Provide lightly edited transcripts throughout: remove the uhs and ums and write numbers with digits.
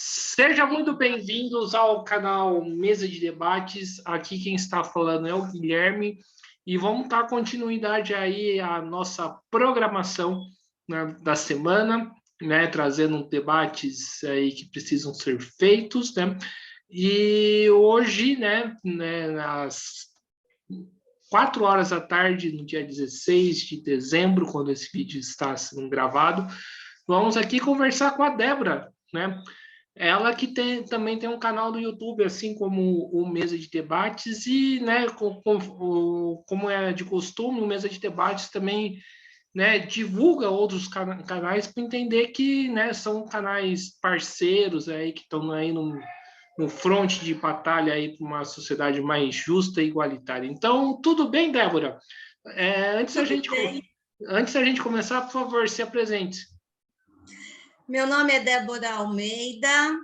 Sejam muito bem-vindos ao canal Mesa de Debates. Aqui quem está falando é o Guilherme e vamos dar continuidade aí à nossa programação, né, da semana, né, trazendo debates aí que precisam ser feitos, né? E hoje, né, às 4 horas da tarde, no dia 16 de dezembro, quando esse vídeo está sendo gravado, vamos aqui conversar com a Débora, né? Ela que também tem um canal do YouTube, assim como o Mesa de Debates, e, né, como é de costume, o Mesa de Debates também, né, divulga outros canais para entender que, né, são canais parceiros aí que estão aí no fronte de batalha aí para uma sociedade mais justa e igualitária. Então, tudo bem, Débora? Tudo bem. Antes da gente começar, por favor, se apresente. Meu nome é Débora Almeida,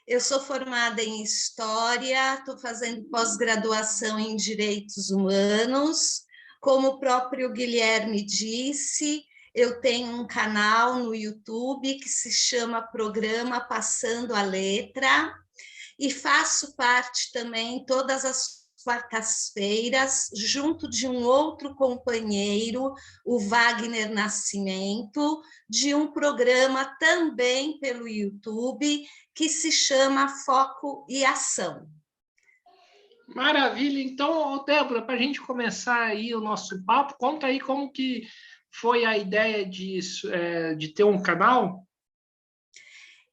eu sou formada em História, estou fazendo pós-graduação em Direitos Humanos. Como o próprio Guilherme disse, eu tenho um canal no YouTube que se chama Programa Passando a Letra e faço parte também todas as quartas-feiras, junto de um outro companheiro, o Wagner Nascimento, de um programa também pelo YouTube, que se chama Foco e Ação. Maravilha! Então, Débora, para a gente começar aí o nosso papo, conta aí como que foi a ideia de ter um canal?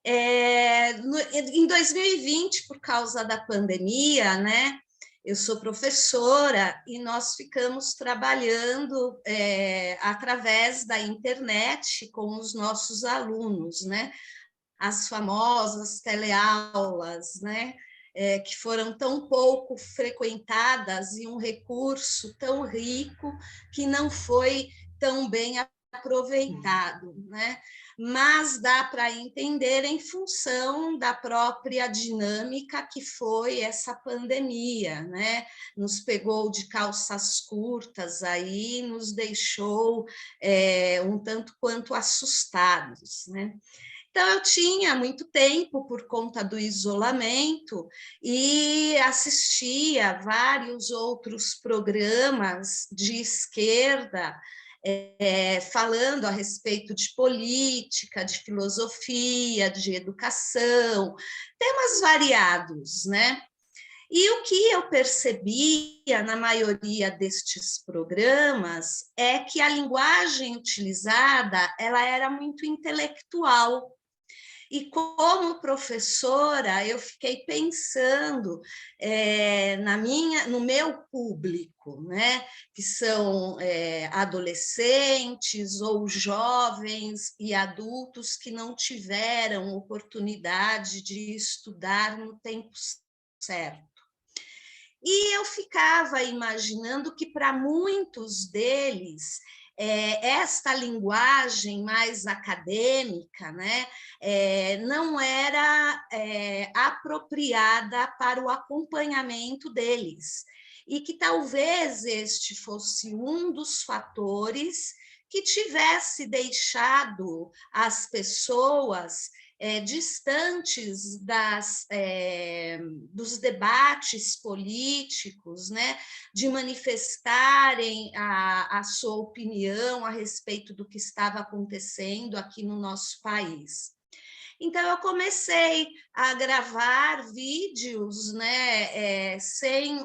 Em 2020, por causa da pandemia, né? Eu sou professora e nós ficamos trabalhando através da internet com os nossos alunos, né? As famosas teleaulas, né? Que foram tão pouco frequentadas e um recurso tão rico que não foi tão bem aproveitado, né? Mas dá para entender em função da própria dinâmica que foi essa pandemia, né? Nos pegou de calças curtas aí, nos deixou um tanto quanto assustados, né? Então, eu tinha muito tempo por conta do isolamento e assistia vários outros programas de esquerda falando a respeito de política, de filosofia, de educação, temas variados, né? E o que eu percebia na maioria destes programas é que a linguagem utilizada ela era muito intelectual. E como professora, eu fiquei pensando no meu público, né, que são adolescentes ou jovens e adultos que não tiveram oportunidade de estudar no tempo certo. E eu ficava imaginando que para muitos deles esta linguagem mais acadêmica, né, não era apropriada para o acompanhamento deles, e que talvez este fosse um dos fatores que tivesse deixado as pessoas distantes dos debates políticos, né, de manifestarem a sua opinião a respeito do que estava acontecendo aqui no nosso país. Então, eu comecei a gravar vídeos, né, sem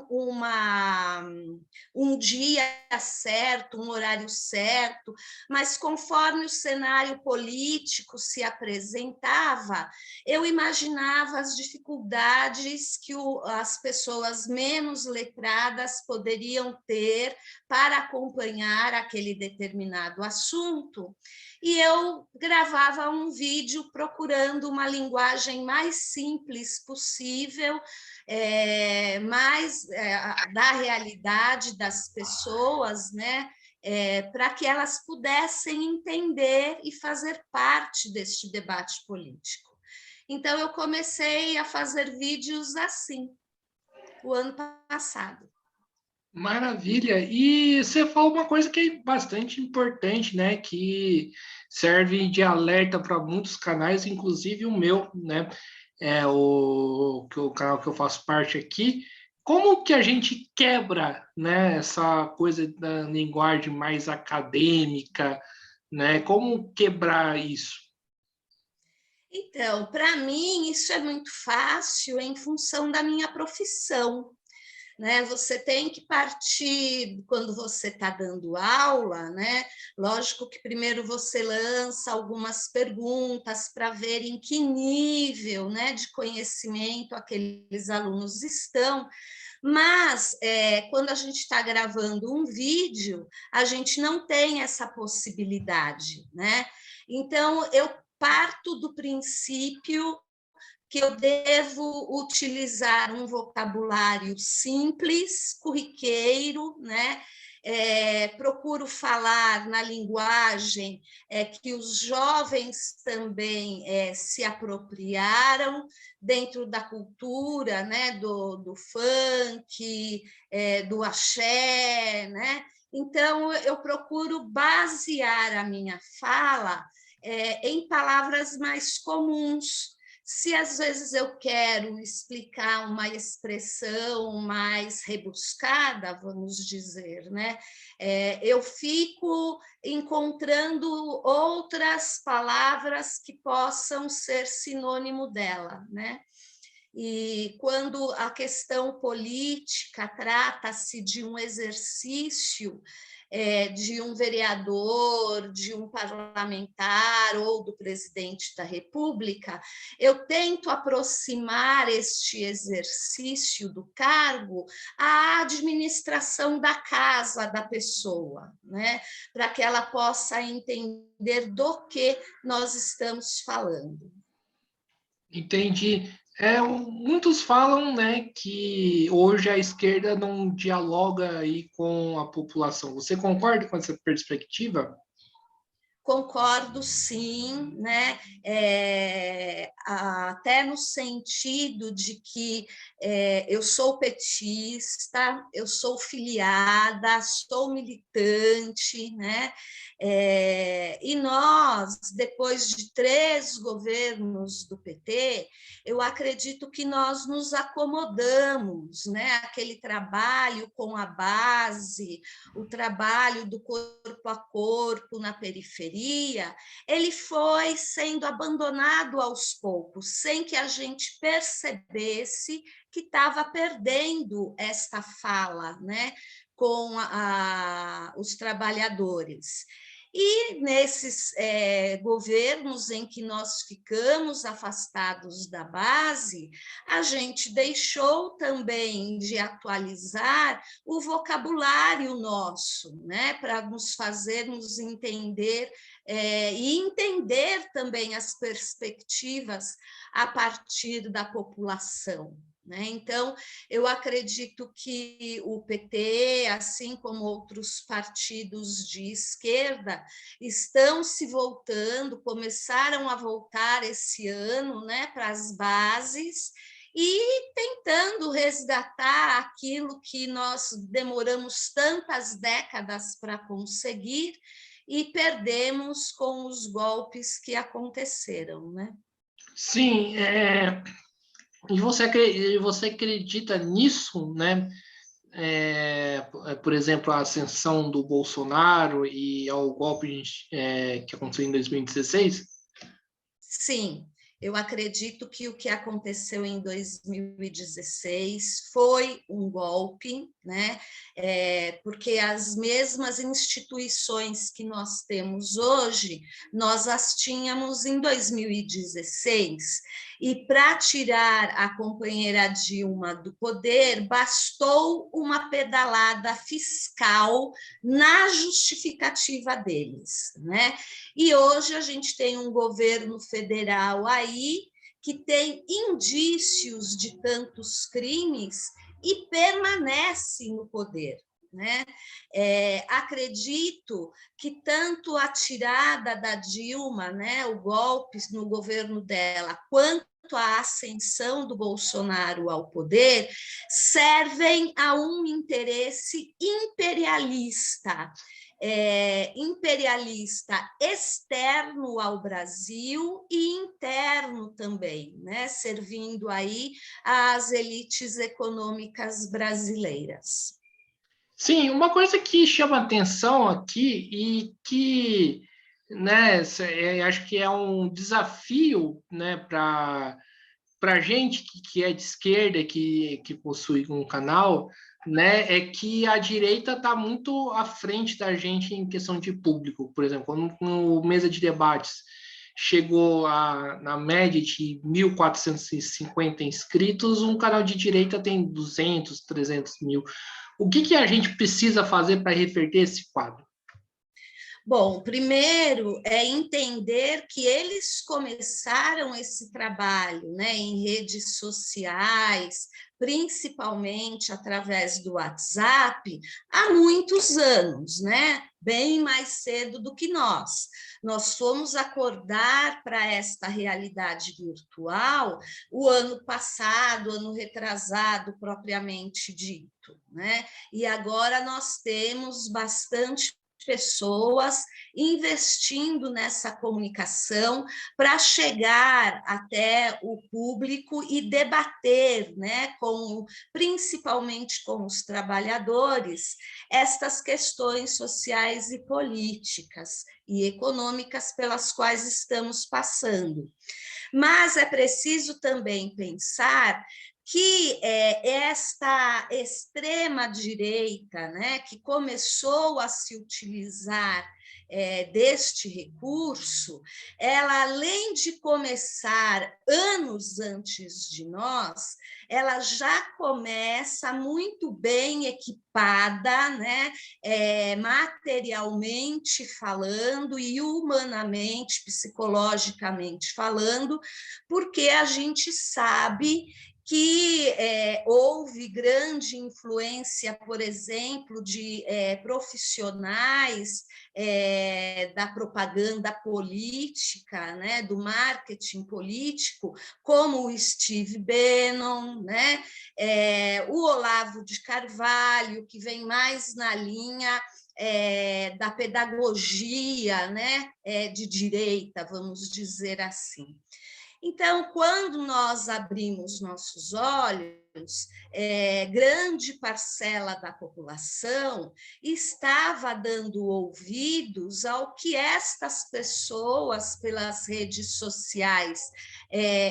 um dia certo, um horário certo, mas conforme o cenário político se apresentava, eu imaginava as dificuldades que as pessoas menos letradas poderiam ter para acompanhar aquele determinado assunto. E eu gravava um vídeo procurando uma linguagem mais simples possível, mais da realidade das pessoas, né? Para que elas pudessem entender e fazer parte deste debate político. Então, eu comecei a fazer vídeos assim, o ano passado. Maravilha! E você falou uma coisa que é bastante importante, né? Que serve de alerta para muitos canais, inclusive o meu, né? o canal que eu faço parte aqui. Como que a gente quebra, né, essa coisa da linguagem mais acadêmica, né? Como quebrar isso? Então, para mim, isso é muito fácil em função da minha profissão, né? Você tem que partir, quando você está dando aula, né? Lógico que primeiro você lança algumas perguntas para ver em que nível, né, de conhecimento aqueles alunos estão, mas quando a gente está gravando um vídeo, a gente não tem essa possibilidade, né? Então, eu parto do princípio que eu devo utilizar um vocabulário simples, corriqueiro, né? Procuro falar na linguagem que os jovens também se apropriaram dentro da cultura, né? do funk, do axé, né? Então, eu procuro basear a minha fala em palavras mais comuns. Se às vezes eu quero explicar uma expressão mais rebuscada, vamos dizer, né? Eu fico encontrando outras palavras que possam ser sinônimo dela, né? E quando a questão política trata-se de um exercício de um vereador, de um parlamentar ou do presidente da República, eu tento aproximar este exercício do cargo à administração da casa da pessoa, né? Para que ela possa entender do que nós estamos falando. Entendi. Muitos falam, né, que hoje a esquerda não dialoga aí com a população. Você concorda com essa perspectiva? Concordo, sim, né? Até no sentido de que eu sou petista, eu sou filiada, sou militante, né? E nós, depois de 3 governos do PT, eu acredito que nós nos acomodamos, né? Aquele trabalho com a base, o trabalho do corpo a corpo na periferia, ele foi sendo abandonado aos poucos, sem que a gente percebesse que estava perdendo esta fala, né, com os trabalhadores. E nesses governos em que nós ficamos afastados da base, a gente deixou também de atualizar o vocabulário nosso, né, para nos fazermos entender e entender também as perspectivas a partir da população. Né? Então, eu acredito que o PT, assim como outros partidos de esquerda, estão se voltando, começaram a voltar esse ano, né, para as bases e tentando resgatar aquilo que nós demoramos tantas décadas para conseguir e perdemos com os golpes que aconteceram, né? Sim, e você acredita nisso, né? Por exemplo, a ascensão do Bolsonaro e ao golpe que aconteceu em 2016? Sim, eu acredito que o que aconteceu em 2016 foi um golpe, né? Porque as mesmas instituições que nós temos hoje, nós as tínhamos em 2016. E para tirar a companheira Dilma do poder, bastou uma pedalada fiscal na justificativa deles, né? E hoje a gente tem um governo federal aí que tem indícios de tantos crimes e permanece no poder. Né? Acredito que tanto a tirada da Dilma, né, o golpe no governo dela, quanto a ascensão do Bolsonaro ao poder, servem a um interesse imperialista imperialista externo ao Brasil e interno também, né? Servindo aí às elites econômicas brasileiras. Sim, uma coisa que chama atenção aqui e que, né, acho que é um desafio, né, para a gente que é de esquerda, que possui um canal, né, é que a direita está muito à frente da gente em questão de público. Por exemplo, quando no Mesa de Debates chegou na média de 1.450 inscritos, um canal de direita tem 200, 300 mil. O que a gente precisa fazer para reverter esse quadro? Bom, primeiro é entender que eles começaram esse trabalho, né, em redes sociais, principalmente através do WhatsApp, há muitos anos, né? Bem mais cedo do que nós. Nós fomos acordar para esta realidade virtual o ano passado, ano retrasado, propriamente dito, né? E agora nós temos bastante pessoas investindo nessa comunicação para chegar até o público e debater, né, principalmente com os trabalhadores, estas questões sociais e políticas e econômicas pelas quais estamos passando. Mas é preciso também pensar que esta extrema-direita, né, que começou a se utilizar deste recurso, ela, além de começar anos antes de nós, ela já começa muito bem equipada, né, materialmente falando e humanamente, psicologicamente falando, porque a gente sabe que houve grande influência, por exemplo, de profissionais da propaganda política, né, do marketing político, como o Steve Bannon, né, o Olavo de Carvalho, que vem mais na linha da pedagogia, né, de direita, vamos dizer assim. Então, quando nós abrimos nossos olhos, grande parcela da população estava dando ouvidos ao que estas pessoas, pelas redes sociais,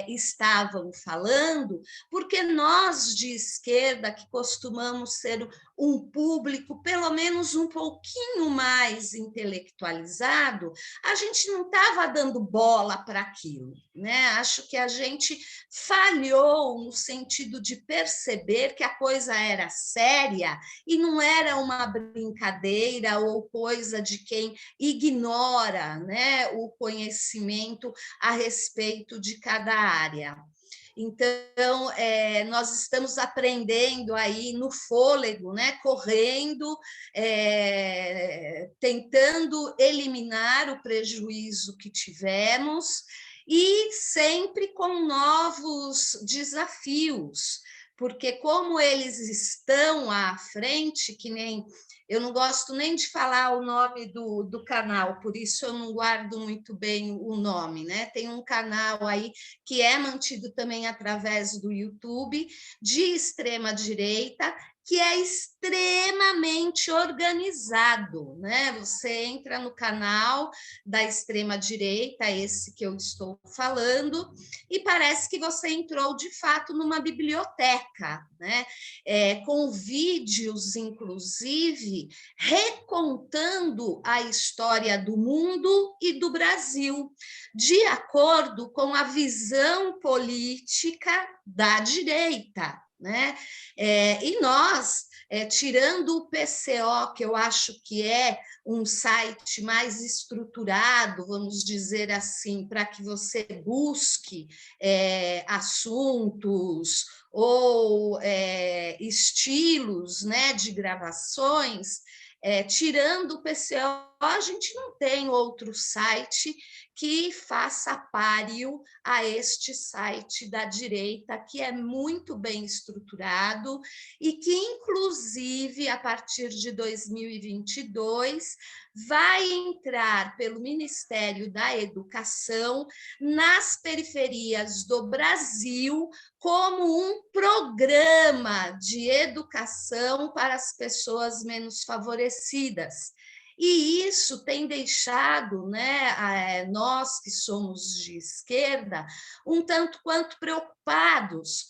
estavam falando, porque nós de esquerda, que costumamos ser um público pelo menos um pouquinho mais intelectualizado, a gente não estava dando bola para aquilo, né? Acho que a gente falhou no sentido de perceber que a coisa era séria e não era uma brincadeira ou coisa de quem ignora, né, o conhecimento a respeito de cada área. Então, nós estamos aprendendo aí no fôlego, né? Correndo, tentando eliminar o prejuízo que tivemos e sempre com novos desafios, porque como eles estão à frente, que nem... Eu não gosto nem de falar o nome do canal, por isso eu não guardo muito bem o nome, né? Tem um canal aí que é mantido também através do YouTube, de extrema-direita, que é extremamente organizado, né? Você entra no canal da extrema-direita, esse que eu estou falando, e parece que você entrou, de fato, numa biblioteca, né? Com vídeos, inclusive, recontando a história do mundo e do Brasil, de acordo com a visão política da direita, né? E nós, tirando o PCO, que eu acho que é um site mais estruturado, vamos dizer assim, para que você busque assuntos ou estilos, né, de gravações, tirando o PCO, a gente não tem outro site que faça páreo a este site da direita, que é muito bem estruturado e que, inclusive, a partir de 2022, vai entrar pelo Ministério da Educação nas periferias do Brasil como um programa de educação para as pessoas menos favorecidas. E isso tem deixado, né, nós que somos de esquerda um tanto quanto preocupados,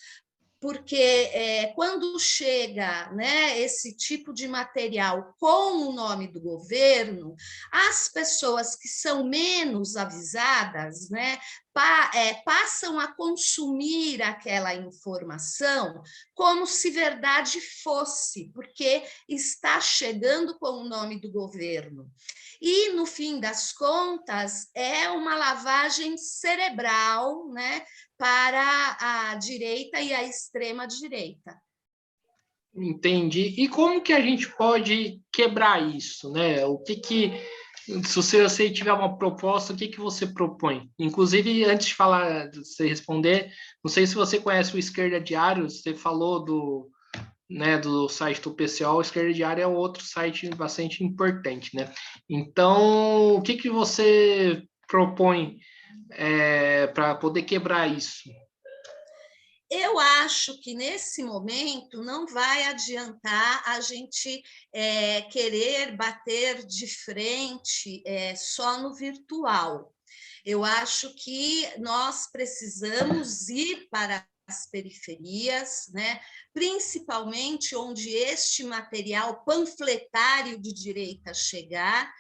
porque quando chega, né, esse tipo de material com o nome do governo, as pessoas que são menos avisadas, né, passam a consumir aquela informação como se verdade fosse, porque está chegando com o nome do governo. E, no fim das contas, é uma lavagem cerebral, né, para a direita e a extrema-direita. Entendi. E como que a gente pode quebrar isso, né? Se você tiver uma proposta, o que você propõe? Inclusive, antes de falar, de você responder, não sei se você conhece o Esquerda Diário, você falou do site do PCO, o Esquerda Diário é outro site bastante importante, né? Então, o que você propõe para poder quebrar isso? Eu acho que nesse momento não vai adiantar a gente querer bater de frente só no virtual. Eu acho que nós precisamos ir para as periferias, né? Principalmente onde este material panfletário de direita chegar,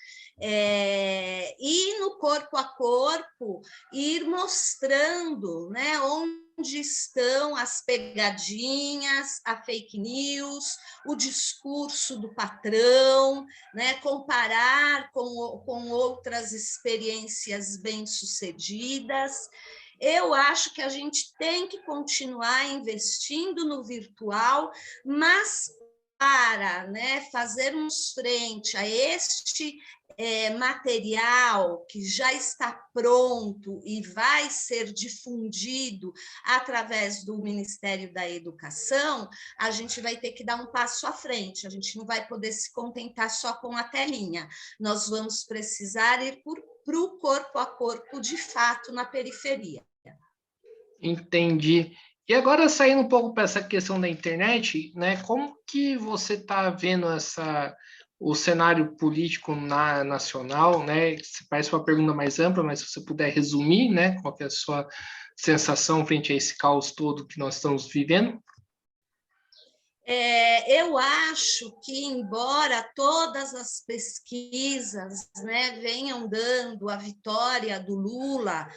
e no corpo a corpo ir mostrando, né, onde estão as pegadinhas, a fake news, o discurso do patrão, né, comparar com outras experiências bem-sucedidas. Eu acho que a gente tem que continuar investindo no virtual, mas para, né, fazermos frente a este material que já está pronto e vai ser difundido através do Ministério da Educação, a gente vai ter que dar um passo à frente, a gente não vai poder se contentar só com a telinha, nós vamos precisar ir para o corpo a corpo, de fato, na periferia. Entendi. E agora, saindo um pouco para essa questão da internet, né? Como que você está vendo o cenário político nacional, né? Parece uma pergunta mais ampla, mas se você puder resumir, né? Qual que é a sua sensação frente a esse caos todo que nós estamos vivendo? Eu acho que, embora todas as pesquisas, né, venham dando a vitória do Lula,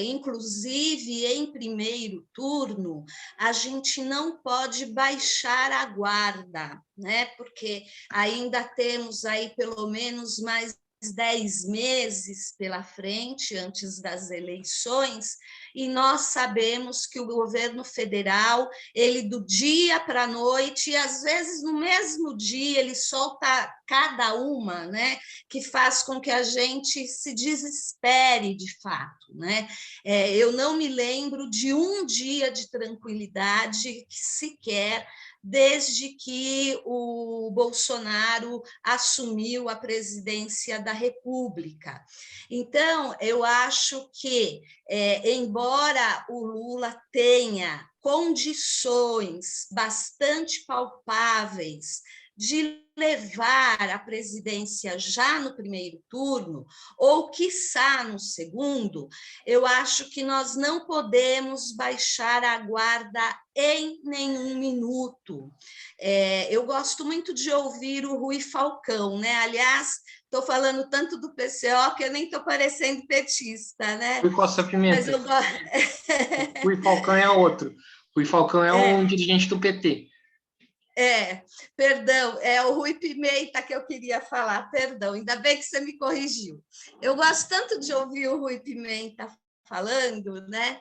inclusive em primeiro turno, a gente não pode baixar a guarda, né, porque ainda temos aí pelo menos mais 10 meses pela frente, antes das eleições, e nós sabemos que o governo federal, ele do dia para a noite, e às vezes no mesmo dia, ele solta cada uma, né, que faz com que a gente se desespere de fato, né? Eu não me lembro de um dia de tranquilidade sequer desde que o Bolsonaro assumiu a presidência da República. Então, eu acho que, embora o Lula tenha condições bastante palpáveis de levar a presidência já no primeiro turno, ou quiçá no segundo, eu acho que nós não podemos baixar a guarda em nenhum minuto. Eu gosto muito de ouvir o Rui Falcão, né? Aliás, estou falando tanto do PCO que eu nem estou parecendo petista, né? Rui Costa Mas Pimenta. eu gosto. Rui Falcão é outro. Rui Falcão é um dirigente do PT. Perdão, é o Rui Pimenta que eu queria falar, perdão, ainda bem que você me corrigiu. Eu gosto tanto de ouvir o Rui Pimenta falando, né?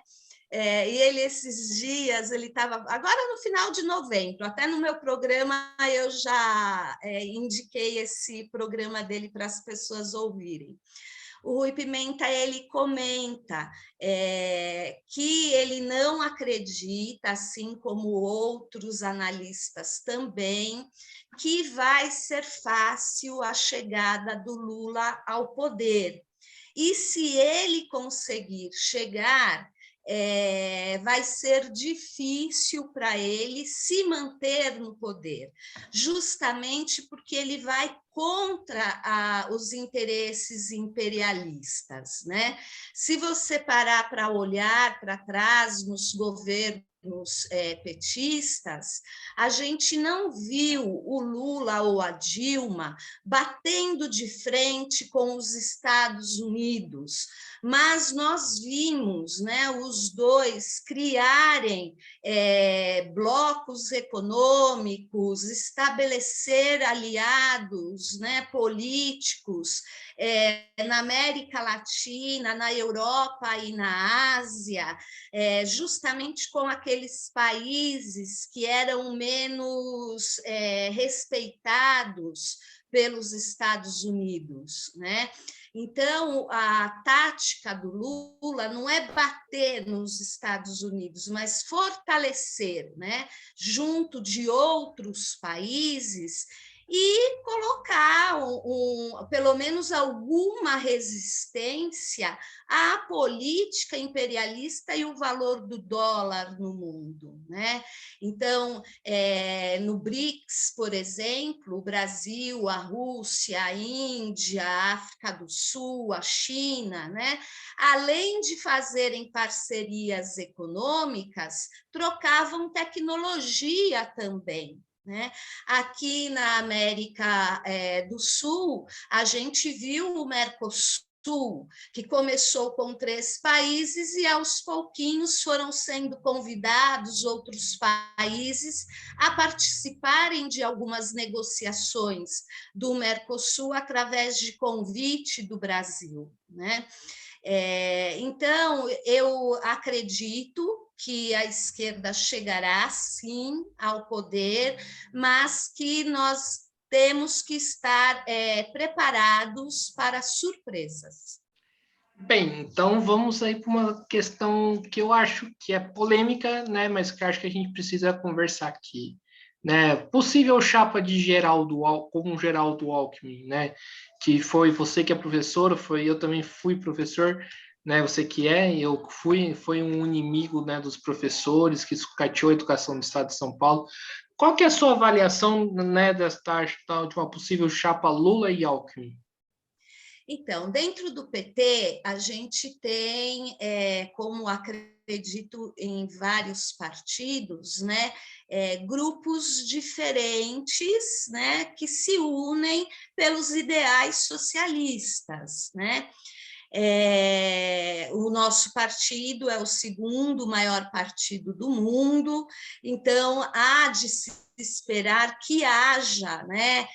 E ele, esses dias, ele estava, agora no final de novembro, até no meu programa eu já indiquei esse programa dele para as pessoas ouvirem. O Rui Pimenta, ele comenta que ele não acredita, assim como outros analistas também, que vai ser fácil a chegada do Lula ao poder. E se ele conseguir chegar, vai ser difícil para ele se manter no poder, justamente porque ele vai contra os interesses imperialistas, né? Se você parar para olhar para trás nos governos petistas, a gente não viu o Lula ou a Dilma batendo de frente com os Estados Unidos, mas nós vimos, né, os dois criarem blocos econômicos, estabelecer aliados, né, políticos na América Latina, na Europa e na Ásia, justamente com aqueles países que eram menos respeitados pelos Estados Unidos, né? Então, a tática do Lula não é bater nos Estados Unidos, mas fortalecer, né, junto de outros países e colocar pelo menos alguma resistência à política imperialista e o valor do dólar no mundo, né? Então, no BRICS, por exemplo, o Brasil, a Rússia, a Índia, a África do Sul, a China, né? Além de fazerem parcerias econômicas, trocavam tecnologia também. Né? Aqui na América do Sul, a gente viu o Mercosul, que começou com 3 países e aos pouquinhos foram sendo convidados outros países a participarem de algumas negociações do Mercosul através de convite do Brasil, né? Então, eu acredito que a esquerda chegará, sim, ao poder, mas que nós temos que estar preparados para surpresas. Bem, então vamos aí para uma questão que eu acho que é polêmica, né, mas que eu acho que a gente precisa conversar aqui, né? Possível chapa de como Geraldo Alckmin, né? Que foi você que é professora, eu também fui professor, né? Você que eu foi um inimigo, né, dos professores que sucateou a educação do Estado de São Paulo. Qual que é a sua avaliação, né, de uma possível chapa Lula e Alckmin? Então, dentro do PT, a gente tem, como acredito em vários partidos, né, grupos diferentes, né, que se unem pelos ideais socialistas, né? O nosso partido é o segundo maior partido do mundo, então há de se esperar que haja, né,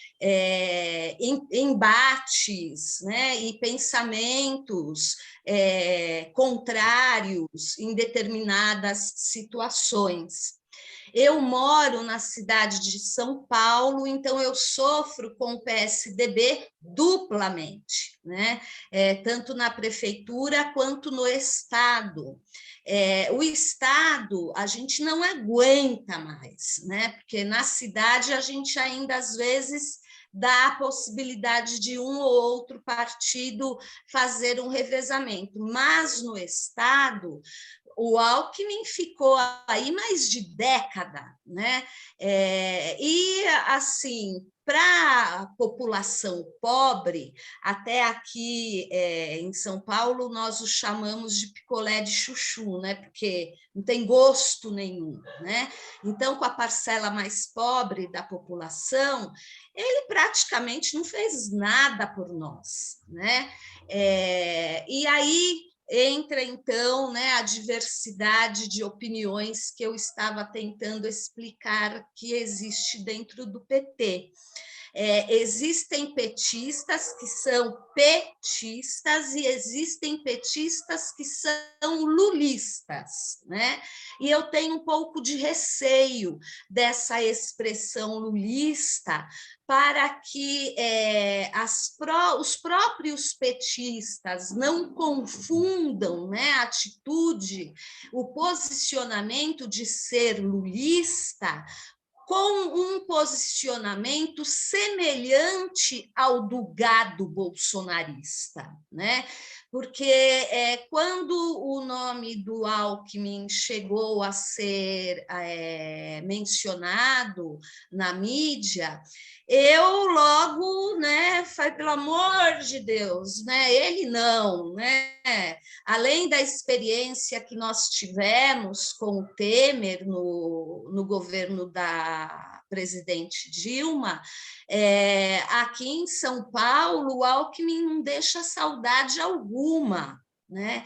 embates, né, e pensamentos contrários em determinadas situações. Eu moro na cidade de São Paulo, então eu sofro com o PSDB duplamente, né? Tanto na prefeitura quanto no Estado. O Estado a gente não aguenta mais, né? Porque na cidade a gente ainda às vezes dá a possibilidade de um ou outro partido fazer um revezamento, mas no Estado o Alckmin ficou aí mais de década, né? E, assim, para a população pobre, até aqui em São Paulo, nós o chamamos de picolé de chuchu, né? Porque não tem gosto nenhum, né? Então, com a parcela mais pobre da população, ele praticamente não fez nada por nós, né? E aí entra, então, né, a diversidade de opiniões que eu estava tentando explicar que existe dentro do PT. Existem petistas que são petistas e existem petistas que são lulistas, né? E eu tenho um pouco de receio dessa expressão lulista, para que os próprios petistas não confundam, né, a atitude, o posicionamento de ser lulista com um posicionamento semelhante ao do gado bolsonarista, né? Porque quando o nome do Alckmin chegou a ser mencionado na mídia, eu logo, né, falei, pelo amor de Deus, né, ele não, né? Além da experiência que nós tivemos com o Temer no governo da presidente Dilma, aqui em São Paulo, o Alckmin não deixa saudade alguma, né?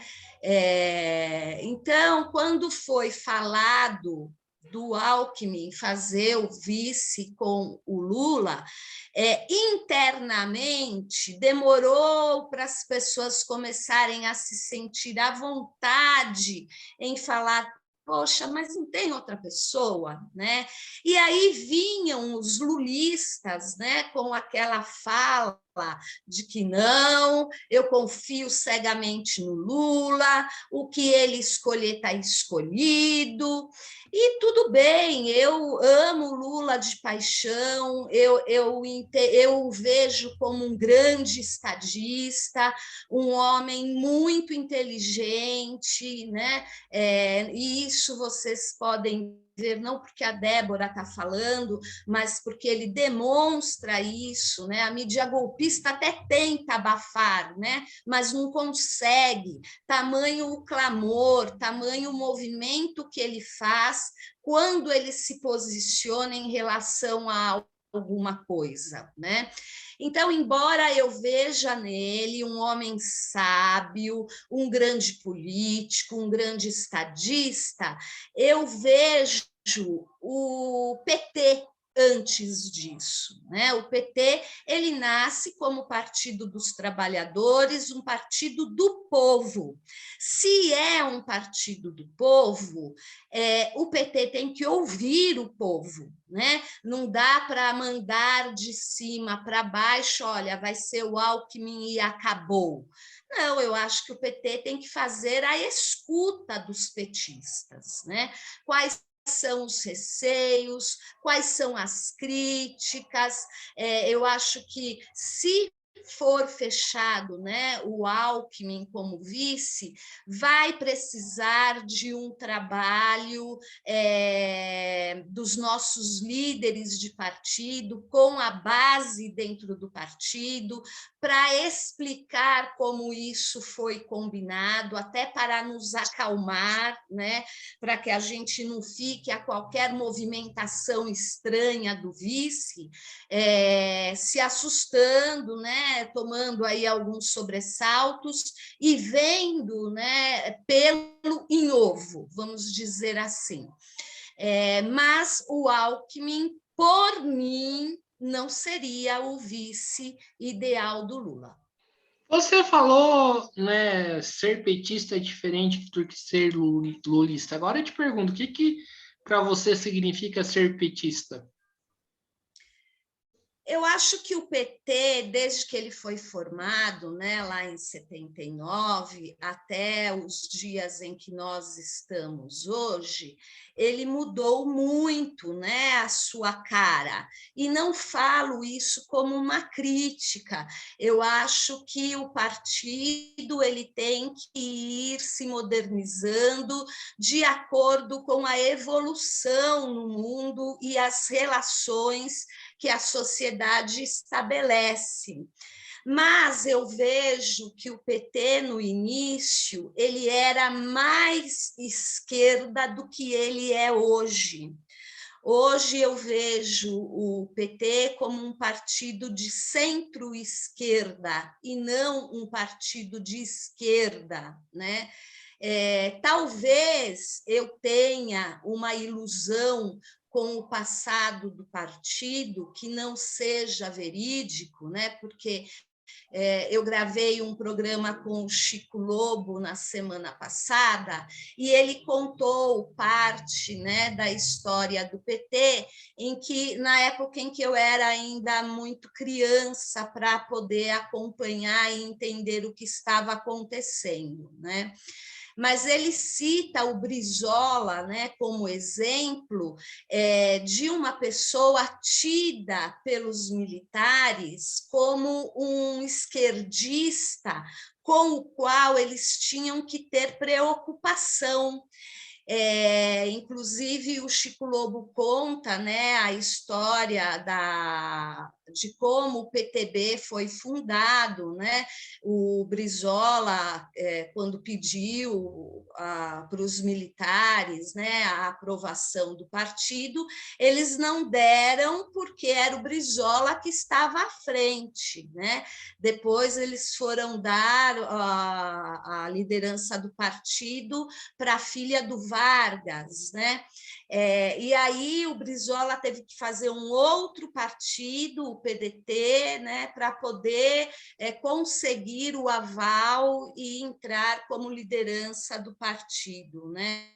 Então, quando foi falado do Alckmin fazer o vice com o Lula, internamente demorou para as pessoas começarem a se sentir à vontade em falar, poxa, mas não tem outra pessoa, né? E aí vinham os lulistas, né, com aquela fala de que não, eu confio cegamente no Lula, o que ele escolher está escolhido, e tudo bem, eu amo Lula de paixão, eu o vejo como um grande estadista, um homem muito inteligente, né? E isso vocês podem ver, não porque a Débora está falando, mas porque ele demonstra isso, né? A mídia golpista até tenta abafar, né? Mas não consegue. Tamanho o clamor, tamanho o movimento que ele faz quando ele se posiciona em relação a alguma coisa, né? Então, embora eu veja nele um homem sábio, um grande político, um grande estadista, eu vejo o PT antes disso, né? O PT, ele nasce como Partido dos Trabalhadores, um partido do povo. Se é um partido do povo, o PT tem que ouvir o povo, né? Não dá para mandar de cima para baixo, olha, vai ser o Alckmin e acabou. Não, eu acho que o PT tem que fazer a escuta dos petistas, né? Quais são os receios, quais são as críticas. Eu acho que se for fechado, né, o Alckmin como vice, vai precisar de um trabalho dos nossos líderes de partido, com a base dentro do partido, para explicar como isso foi combinado, até para nos acalmar, né, para que a gente não fique a qualquer movimentação estranha do vice, se assustando, né, tomando aí alguns sobressaltos e vendo, né, pelo em ovo, vamos dizer assim. Mas o Alckmin, por mim, não seria o vice ideal do Lula. Você falou, né, ser petista é diferente do que ser lulista. Agora eu te pergunto, o que para você significa ser petista? Eu acho que o PT, desde que ele foi formado, né, lá em 79, até os dias em que nós estamos hoje, ele mudou muito, né, a sua cara. E não falo isso como uma crítica. Eu acho que o partido ele tem que ir se modernizando de acordo com a evolução no mundo e as relações que a sociedade estabelece. Mas eu vejo que o PT, no início, ele era mais esquerda do que ele é hoje. Hoje eu vejo o PT como um partido de centro-esquerda e não um partido de esquerda, né? Talvez eu tenha uma ilusão com o passado do partido que não seja verídico, né? Porque eu gravei um programa com o Chico Lobo na semana passada e ele contou parte, né, da história do PT, em que na época em que eu era ainda muito criança para poder acompanhar e entender o que estava acontecendo, né? Mas ele cita o Brizola, né, como exemplo de uma pessoa tida pelos militares como um esquerdista com o qual eles tinham que ter preocupação. Inclusive, o Chico Lobo conta, né, a história de como o PTB foi fundado, né? O Brizola, quando pediu para os militares, né, a aprovação do partido, eles não deram porque era o Brizola que estava à frente, né? Depois eles foram dar a liderança do partido para a filha do Vargas, né? E aí o Brizola teve que fazer um outro partido, o PDT, né, para poder conseguir o aval e entrar como liderança do partido, né,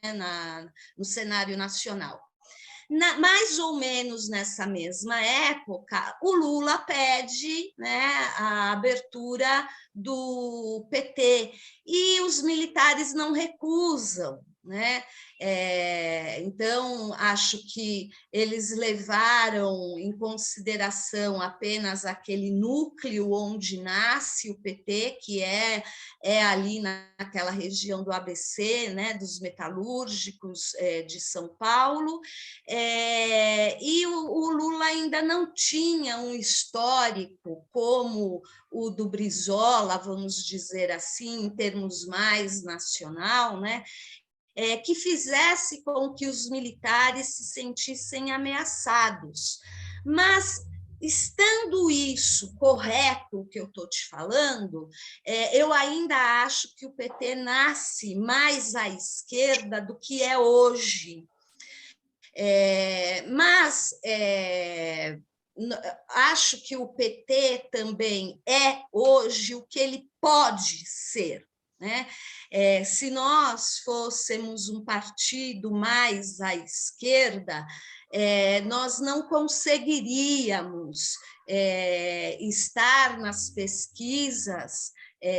no cenário nacional. Mais ou menos nessa mesma época, o Lula pede, né, a abertura do PT e os militares não recusam, né? Então, acho que eles levaram em consideração apenas aquele núcleo onde nasce o PT, que é ali naquela região do ABC, né, dos metalúrgicos de São Paulo, e o Lula ainda não tinha um histórico como o do Brizola, vamos dizer assim, em termos mais nacional, né? Que fizesse com que os militares se sentissem ameaçados. Mas, estando isso correto, o que eu estou te falando, eu ainda acho que o PT nasce mais à esquerda do que é hoje. Mas acho que o PT também é hoje o que ele pode ser, né? Se nós fôssemos um partido mais à esquerda, nós não conseguiríamos estar nas pesquisas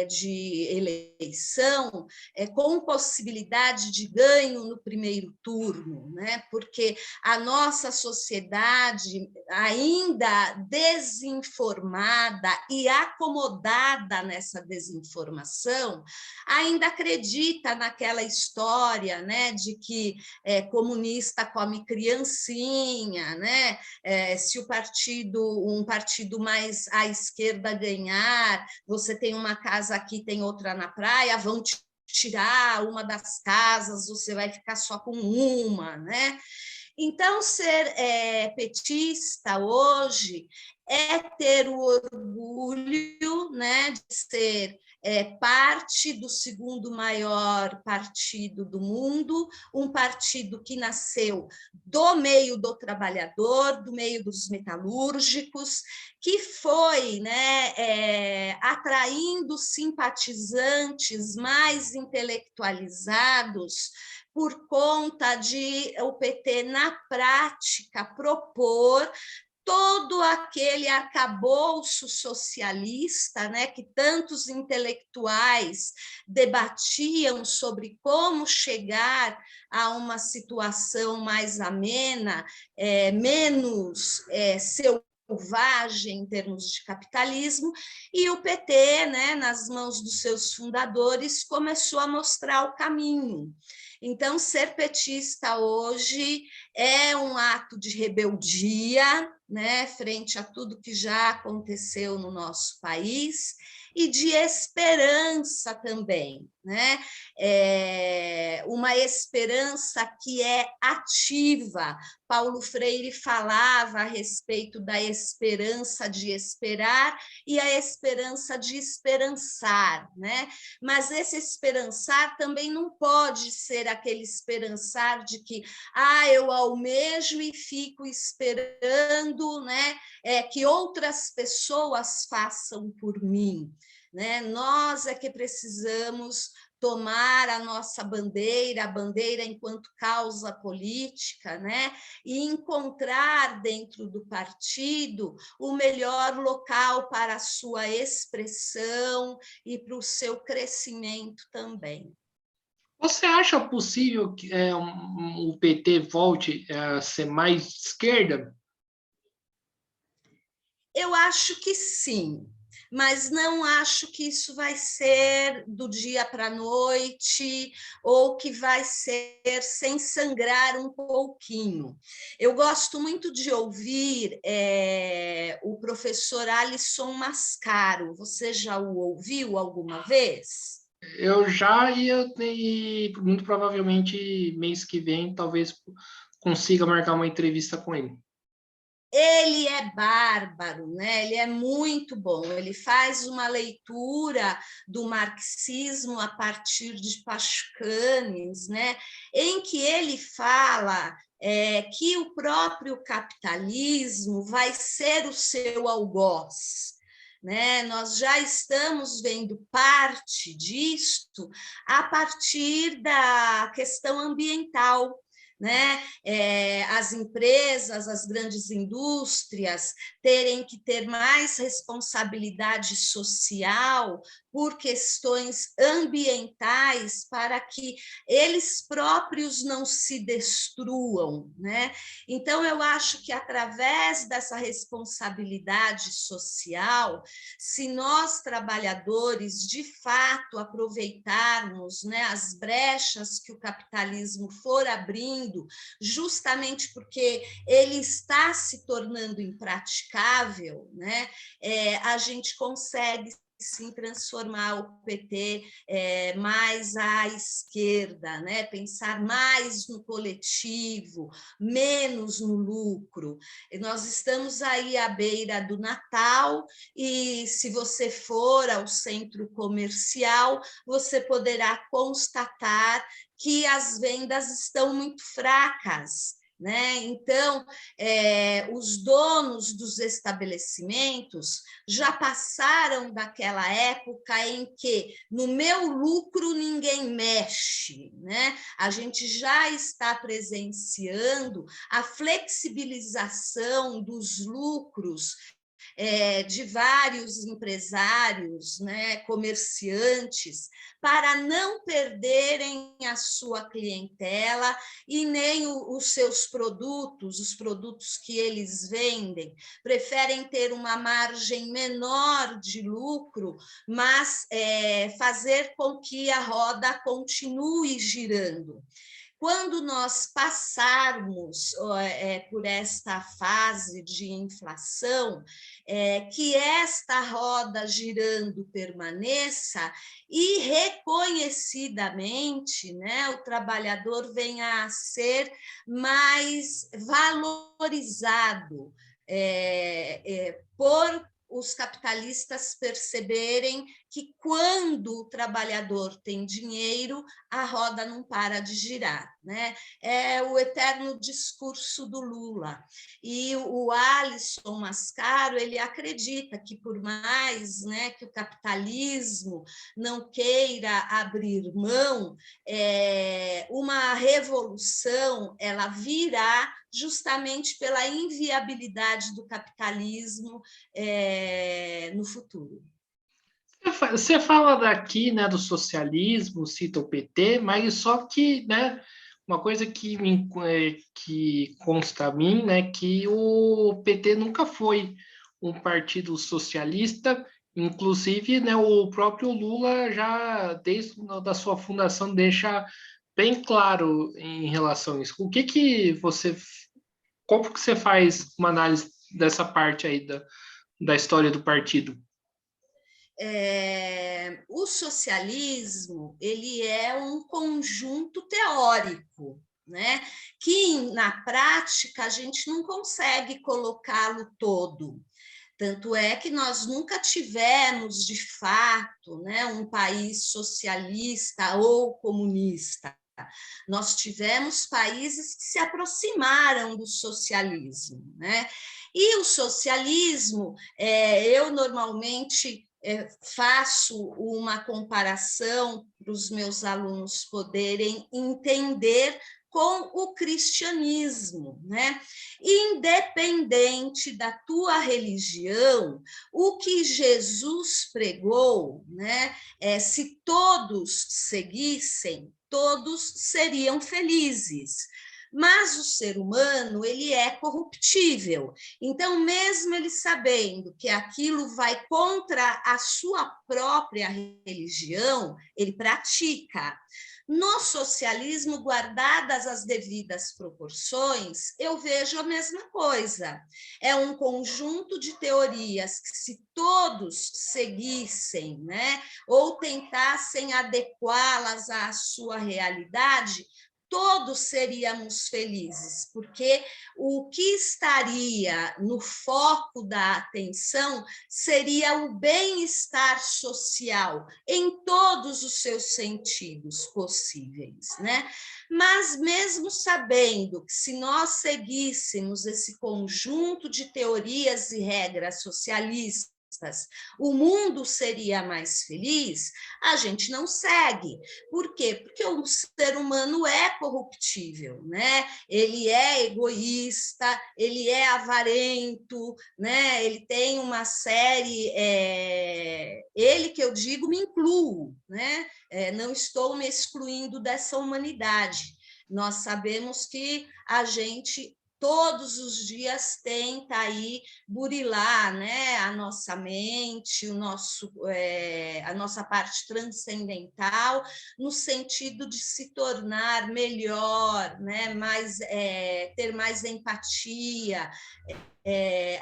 de eleição com possibilidade de ganho no primeiro turno, né? Porque a nossa sociedade, ainda desinformada e acomodada nessa desinformação, ainda acredita naquela história, né, de que comunista come criancinha, né? Se um partido mais à esquerda ganhar, você tem uma casa aqui, tem outra na praia, vão te tirar uma das casas, você vai ficar só com uma, né? Então, ser petista hoje é ter o orgulho, né, de ser parte do segundo maior partido do mundo, um partido que nasceu do meio do trabalhador, do meio dos metalúrgicos, que foi, né, atraindo simpatizantes mais intelectualizados por conta de o PT, na prática, propor todo aquele arcabouço socialista, né, que tantos intelectuais debatiam sobre como chegar a uma situação mais amena, menos selvagem em termos de capitalismo, e o PT, né, nas mãos dos seus fundadores, começou a mostrar o caminho. Então, ser petista hoje é um ato de rebeldia, né, frente a tudo que já aconteceu no nosso país, e de esperança também, né? Uma esperança que é ativa. Paulo Freire falava a respeito da esperança de esperar e a esperança de esperançar, né? Mas esse esperançar também não pode ser aquele esperançar de que eu almejo e fico esperando, né, que outras pessoas façam por mim, né? Nós é que precisamos tomar a nossa bandeira, a bandeira enquanto causa política, né? E encontrar dentro do partido o melhor local para a sua expressão e para o seu crescimento também. Você acha possível que o PT volte a ser mais esquerda? Eu acho que sim, mas não acho que isso vai ser do dia para a noite ou que vai ser sem sangrar um pouquinho. Eu gosto muito de ouvir o professor Alisson Mascaro. Você já o ouviu alguma vez? Eu já ia, e muito provavelmente mês que vem, talvez consiga marcar uma entrevista com ele. Ele é bárbaro, né? Ele é muito bom. Ele faz uma leitura do marxismo a partir de Pascanes, né? Em que ele fala que o próprio capitalismo vai ser o seu algoz. Né? Nós já estamos vendo parte disto a partir da questão ambiental. Né? As empresas, as grandes indústrias terem que ter mais responsabilidade social por questões ambientais para que eles próprios não se destruam, né? Então, eu acho que através dessa responsabilidade social, se nós trabalhadores de fato aproveitarmos, né, as brechas que o capitalismo for abrindo, justamente porque ele está se tornando impraticável, né? A gente consegue sim transformar o PT mais à esquerda, né? Pensar mais no coletivo, menos no lucro. E nós estamos aí à beira do Natal e se você for ao centro comercial, você poderá constatar que as vendas estão muito fracas. Né? Então, os donos dos estabelecimentos já passaram daquela época em que no meu lucro ninguém mexe. Né? A gente já está presenciando a flexibilização dos lucros de vários empresários, né, comerciantes, para não perderem a sua clientela e nem os seus produtos, os produtos que eles vendem. Preferem ter uma margem menor de lucro, mas fazer com que a roda continue girando. Quando nós passarmos por esta fase de inflação, que esta roda girando permaneça e reconhecidamente, né, o trabalhador venha a ser mais valorizado por os capitalistas perceberem que quando o trabalhador tem dinheiro, a roda não para de girar, né? É o eterno discurso do Lula. E o Alisson Mascaro, ele acredita que por mais, né, que o capitalismo não queira abrir mão, uma revolução ela virá justamente pela inviabilidade do capitalismo no futuro. Você fala daqui, né, do socialismo, cita o PT, mas só que, né, uma coisa que consta a mim, né, que o PT nunca foi um partido socialista, inclusive, né, o próprio Lula já, desde a sua fundação, deixa bem claro em relação a isso. Como que você faz uma análise dessa parte aí da história do partido? o socialismo ele é um conjunto teórico, né? Que na prática a gente não consegue colocá-lo todo. Tanto é que nós nunca tivemos, de fato, né, um país socialista ou comunista. Nós tivemos países que se aproximaram do socialismo, né? E o socialismo, eu normalmente faço uma comparação para os meus alunos poderem entender com o cristianismo, né? Independente da tua religião, o que Jesus pregou, né? Se todos seguissem, todos seriam felizes. Mas o ser humano, ele é corruptível. Então, mesmo ele sabendo que aquilo vai contra a sua própria religião, ele pratica. No socialismo, guardadas as devidas proporções, eu vejo a mesma coisa. É um conjunto de teorias que, se todos seguissem, né, ou tentassem adequá-las à sua realidade, todos seríamos felizes, porque o que estaria no foco da atenção seria o bem-estar social em todos os seus sentidos possíveis, né? Mas mesmo sabendo que, se nós seguíssemos esse conjunto de teorias e regras socialistas, o mundo seria mais feliz, a gente não segue. Por quê? Porque o ser humano é corruptível, né? Ele é egoísta, ele é avarento, né? Ele tem uma série, ele que eu digo, me incluo, né? Não estou me excluindo dessa humanidade. Nós sabemos que a gente todos os dias tenta aí burilar, né, a nossa mente, a nossa parte transcendental, no sentido de se tornar melhor, né, ter mais empatia,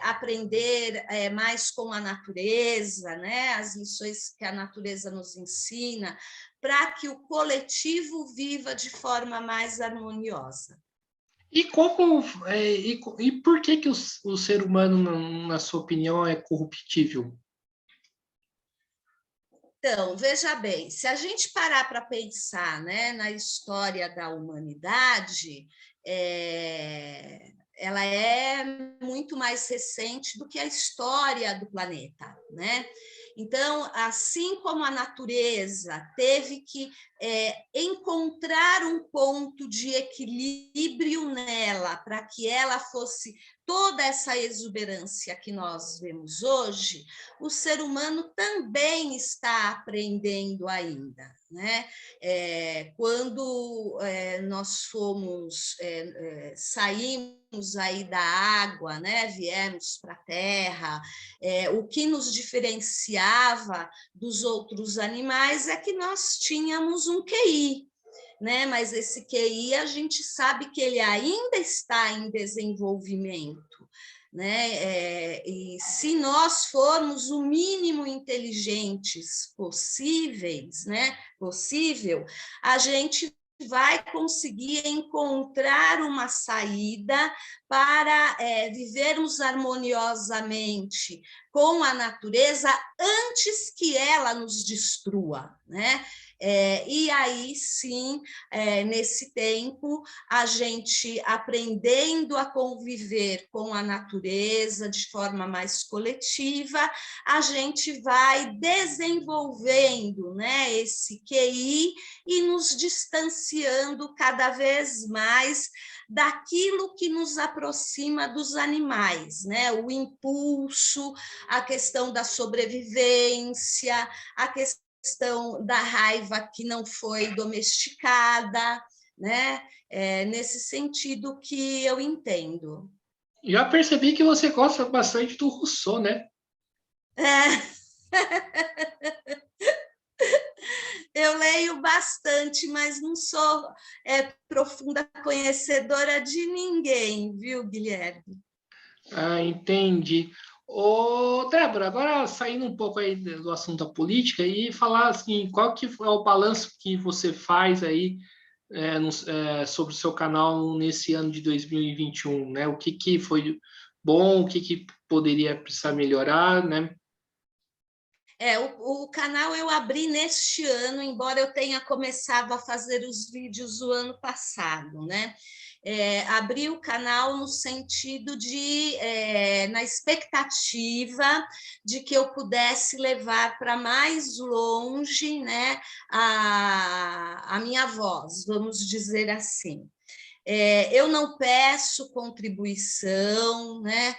aprender mais com a natureza, né, as lições que a natureza nos ensina, para que o coletivo viva de forma mais harmoniosa. E como e por que o ser humano, na sua opinião, é corruptível? Então, veja bem, se a gente parar para pensar, né, na história da humanidade, ela é muito mais recente do que a história do planeta, né? Então, assim como a natureza teve que encontrar um ponto de equilíbrio nela para que ela fosse toda essa exuberância que nós vemos hoje, o ser humano também está aprendendo ainda, né? Quando nós saímos aí da água, né? Viemos para a terra, o que nos diferenciava dos outros animais é que nós tínhamos um QI, né? Mas esse QI a gente sabe que ele ainda está em desenvolvimento, né? E se nós formos o mínimo inteligentes possível, a gente vai conseguir encontrar uma saída para vivermos harmoniosamente com a natureza antes que ela nos destrua, né? E aí, sim, nesse tempo, a gente aprendendo a conviver com a natureza de forma mais coletiva, a gente vai desenvolvendo, né, esse QI e nos distanciando cada vez mais daquilo que nos aproxima dos animais, né? O impulso, a questão da sobrevivência, a questão da raiva que não foi domesticada, né? Nesse sentido que eu entendo. Já percebi que você gosta bastante do Rousseau, né? Eu leio bastante, mas não sou profunda conhecedora de ninguém, viu, Guilherme? Ah, entendi. Ô, Débora, agora saindo um pouco aí do assunto da política e falar assim, qual que é o balanço que você faz aí sobre o seu canal nesse ano de 2021, né? O que que foi bom, o que que poderia precisar melhorar, né? O canal eu abri neste ano, embora eu tenha começado a fazer os vídeos o ano passado, né? Abri o canal no sentido de, na expectativa de que eu pudesse levar para mais longe, né, a minha voz, vamos dizer assim. Eu não peço contribuição, né?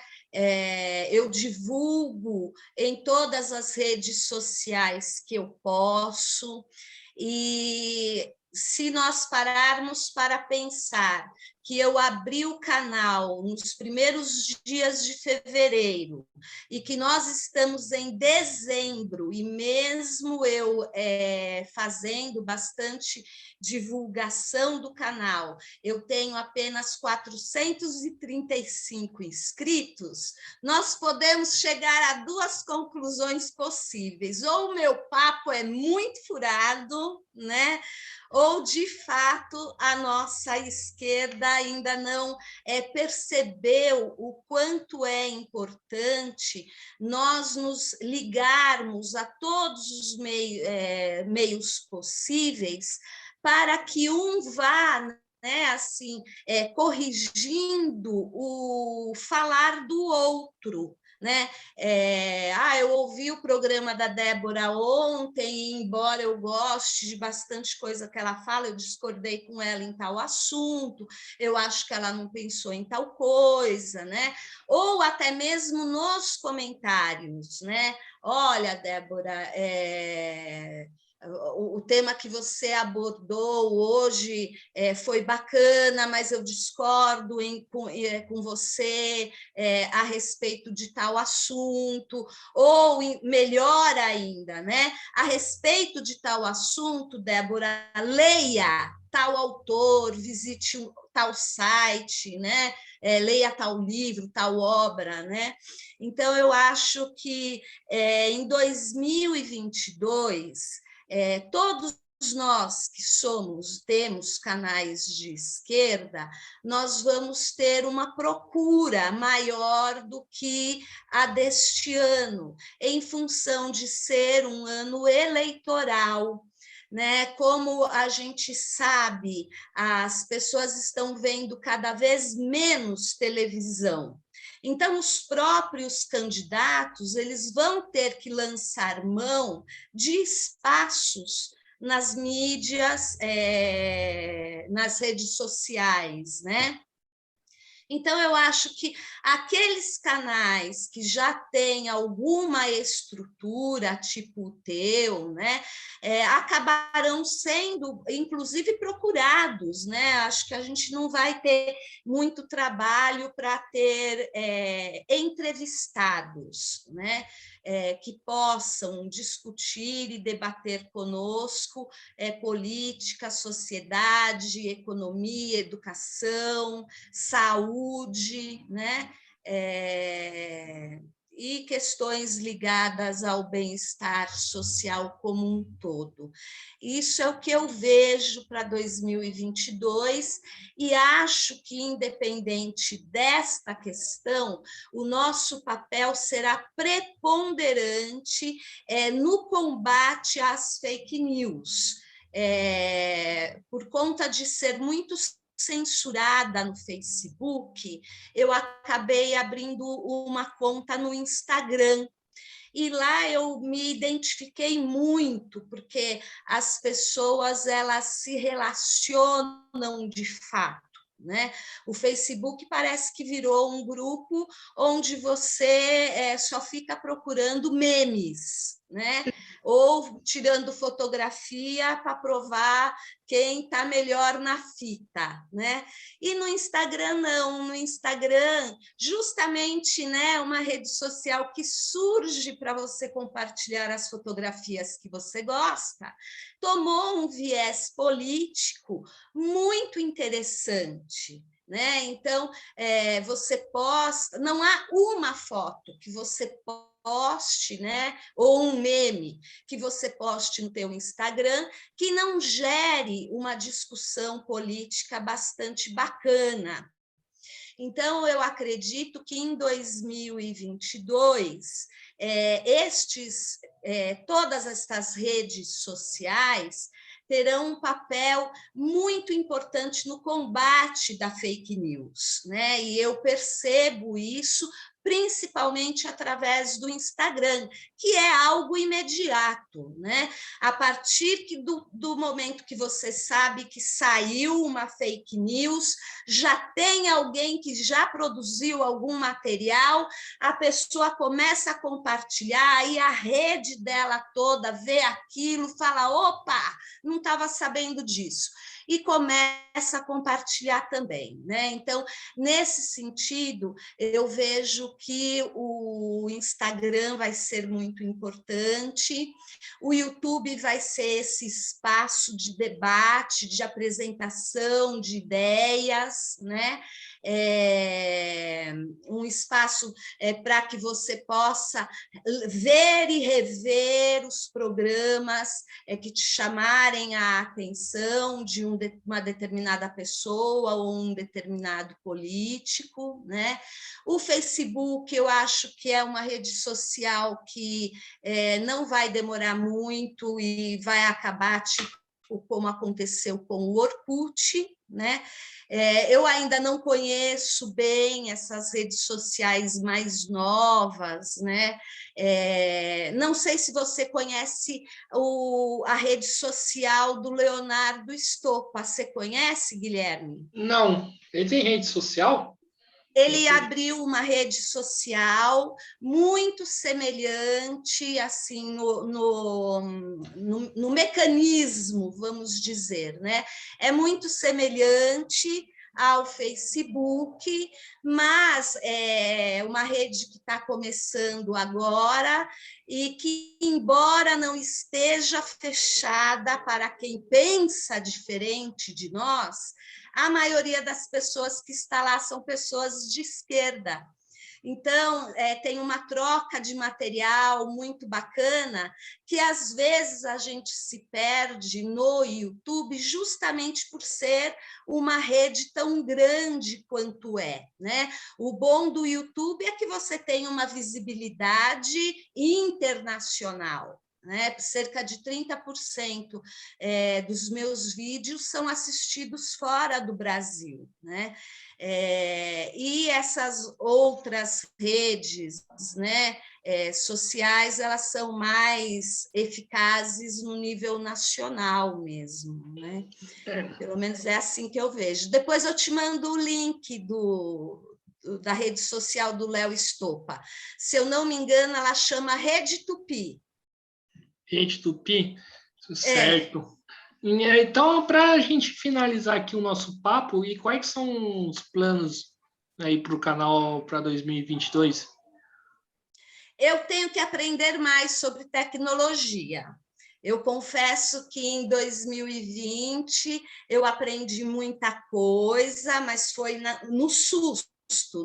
Eu divulgo em todas as redes sociais que eu posso, e se nós pararmos para pensar que eu abri o canal nos primeiros dias de fevereiro e que nós estamos em dezembro, e mesmo eu fazendo bastante divulgação do canal, eu tenho apenas 435 inscritos, nós podemos chegar a duas conclusões possíveis: ou o meu papo é muito furado, né? Ou, de fato, a nossa esquerda ainda não percebeu o quanto é importante nós nos ligarmos a todos os meios possíveis para que um vá, né, assim, corrigindo o falar do outro, né? Eu ouvi o programa da Débora ontem, e embora eu goste de bastante coisa que ela fala, eu discordei com ela em tal assunto, eu acho que ela não pensou em tal coisa, né? Ou até mesmo nos comentários, né? Olha, Débora, o tema que você abordou hoje foi bacana, mas eu discordo com você a respeito de tal assunto, ou melhor ainda, né? A respeito de tal assunto, Débora, leia tal autor, visite tal site, né? Leia tal livro, tal obra, né? Então, eu acho que em 2022, todos nós que temos canais de esquerda, nós vamos ter uma procura maior do que a deste ano, em função de ser um ano eleitoral, né? Como a gente sabe, as pessoas estão vendo cada vez menos televisão. Então, os próprios candidatos, eles vão ter que lançar mão de espaços nas mídias, nas redes sociais, né? Então, eu acho que aqueles canais que já têm alguma estrutura, tipo o teu, né, acabarão sendo, inclusive, procurados, né? Acho que a gente não vai ter muito trabalho para ter entrevistados, né? Que possam discutir e debater conosco política, sociedade, economia, educação, saúde, né? E questões ligadas ao bem-estar social como um todo. Isso é o que eu vejo para 2022 e acho que, independente desta questão, o nosso papel será preponderante no combate às fake news. Por conta de ser muito censurada no Facebook, eu acabei abrindo uma conta no Instagram. E lá eu me identifiquei muito, porque as pessoas elas se relacionam de fato, né? O Facebook parece que virou um grupo onde você só fica procurando memes, né? Ou tirando fotografia para provar quem está melhor na fita, né? E no Instagram não, no Instagram justamente, né, uma rede social que surge para você compartilhar as fotografias que você gosta, tomou um viés político muito interessante. né? Então, você posta, não há uma foto que você poste, né? Ou um meme que você poste no teu Instagram que não gere uma discussão política bastante bacana. Então, eu acredito que em 2022, todas estas redes sociais terão um papel muito importante no combate da fake news, né? E eu percebo isso principalmente através do Instagram, que é algo imediato, né? A partir do momento que você sabe que saiu uma fake news, já tem alguém que já produziu algum material, a pessoa começa a compartilhar, e a rede dela toda vê aquilo, fala, opa, não estava sabendo disso, e começa a compartilhar também, né? Então, nesse sentido, eu vejo que o Instagram vai ser muito importante, o YouTube vai ser esse espaço de debate, de apresentação de ideias, né? Um espaço para que você possa ver e rever os programas que te chamarem a atenção de uma determinada pessoa ou um determinado político, né? O Facebook, eu acho que é uma rede social que não vai demorar muito e vai acabar, tipo, como aconteceu com o Orkut, né? Eu ainda não conheço bem essas redes sociais mais novas, né? Não sei se você conhece a rede social do Leonardo Stoppa. Você conhece, Guilherme? Não, ele tem rede social? Ele abriu uma rede social muito semelhante, assim, no mecanismo, vamos dizer, né? É muito semelhante ao Facebook, mas é uma rede que está começando agora e que, embora não esteja fechada para quem pensa diferente de nós, a maioria das pessoas que está lá são pessoas de esquerda. Então, tem uma troca de material muito bacana, que às vezes a gente se perde no YouTube justamente por ser uma rede tão grande quanto né? O bom do YouTube é que você tem uma visibilidade internacional. Né? Cerca de 30% dos meus vídeos são assistidos fora do Brasil, né? E essas outras redes, né, sociais, elas são mais eficazes no nível nacional mesmo, né? Pelo menos é assim que eu vejo. Depois eu te mando o link da rede social do Léo Stoppa. Se eu não me engano, ela chama Rede Tupi. Rede Tupi? Certo. Então, para a gente finalizar aqui o nosso papo, e quais são os planos aí para o canal para 2022? Eu tenho que aprender mais sobre tecnologia. Eu confesso que em 2020 eu aprendi muita coisa, mas foi no susto,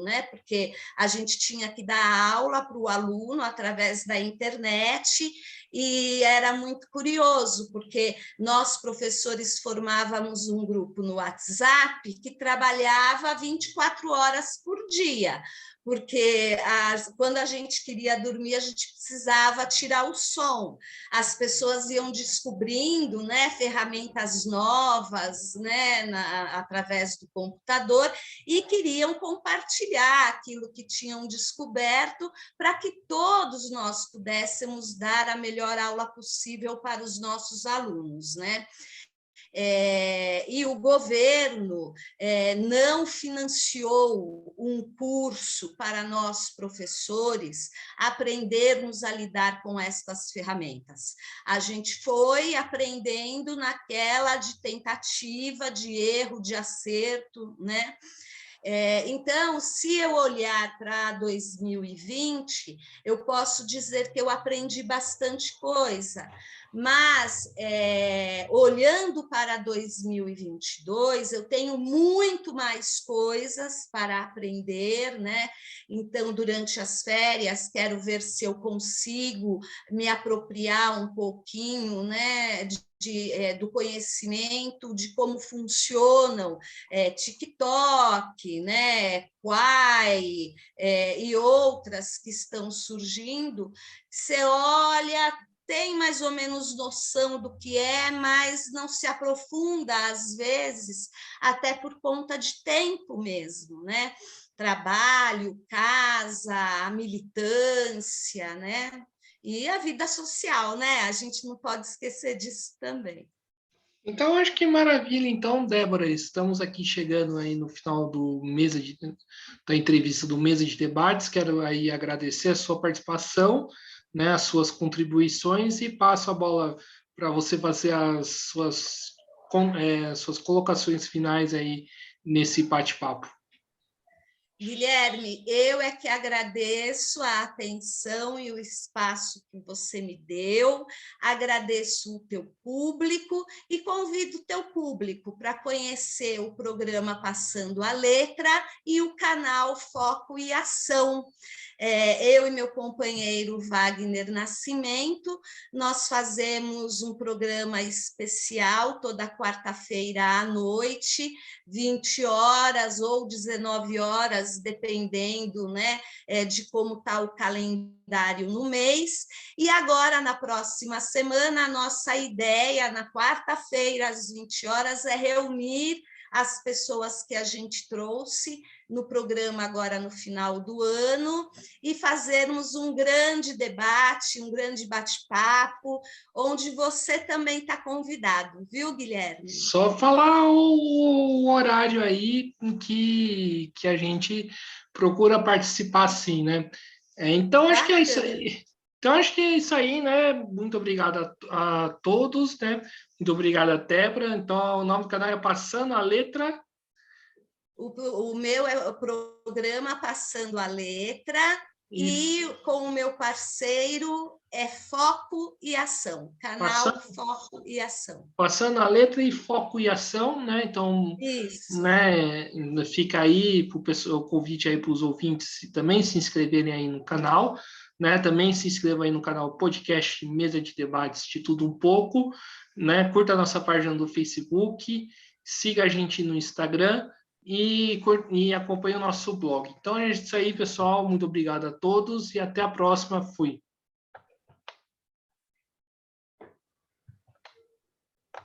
né? Porque a gente tinha que dar aula para o aluno através da internet, e era muito curioso, porque nós, professores, formávamos um grupo no WhatsApp que trabalhava 24 horas por dia, porque quando a gente queria dormir, a gente precisava tirar o som. As pessoas iam descobrindo, né, ferramentas novas, né, através do computador, e queriam compartilhar aquilo que tinham descoberto para que todos nós pudéssemos dar a melhor aula possível para os nossos alunos, né? E o governo não financiou um curso para nós, professores, aprendermos a lidar com estas ferramentas. A gente foi aprendendo naquela de tentativa, de erro, de acerto, né? Então, se eu olhar para 2020, eu posso dizer que eu aprendi bastante coisa, Mas, olhando para 2022, eu tenho muito mais coisas para aprender, né? Então, durante as férias, quero ver se eu consigo me apropriar um pouquinho, né, do conhecimento de como funcionam TikTok, né, Quai, e outras que estão surgindo. Você olha, tem mais ou menos noção do que é, mas não se aprofunda, às vezes, até por conta de tempo mesmo, né? Trabalho, casa, a militância, né? E a vida social, né? A gente não pode esquecer disso também. Então, acho que maravilha. Então, Débora, estamos aqui chegando aí no final da entrevista do Mesa de Debates. Quero aí agradecer a sua participação, né, as suas contribuições e passo a bola para você fazer as suas colocações finais aí nesse bate-papo. Guilherme, eu é que agradeço a atenção e o espaço que você me deu, agradeço o teu público e convido o teu público para conhecer o programa Passando a Letra e o canal Foco e Ação. Eu e meu companheiro Wagner Nascimento, nós fazemos um programa especial toda quarta-feira à noite, 20 horas ou 19 horas, dependendo, né, de como está o calendário no mês. E agora, na próxima semana, a nossa ideia, na quarta-feira, às 20 horas, é reunir as pessoas que a gente trouxe no programa agora no final do ano e fazermos um grande debate, um grande bate-papo, onde você também está convidado, viu, Guilherme? Só falar o horário aí em que a gente procura participar, sim, né? Então, acho que é isso aí. Então, acho que é isso aí, né? Muito obrigado a todos, né? Muito obrigado a Débora. Então, o nome do canal é Passando a Letra. O meu é o programa Passando a Letra e com o meu parceiro é Foco e Ação, canal Foco e Ação. Passando a Letra e Foco e Ação, né? Então, isso, né? Fica aí o convite aí para os ouvintes também se inscreverem aí no canal, né? Também se inscreva aí no canal Podcast Mesa de Debates de Tudo Um Pouco, né? Curta a nossa página do Facebook, siga a gente no Instagram e acompanhe o nosso blog. Então é isso aí, pessoal. Muito obrigado a todos e até a próxima. Fui.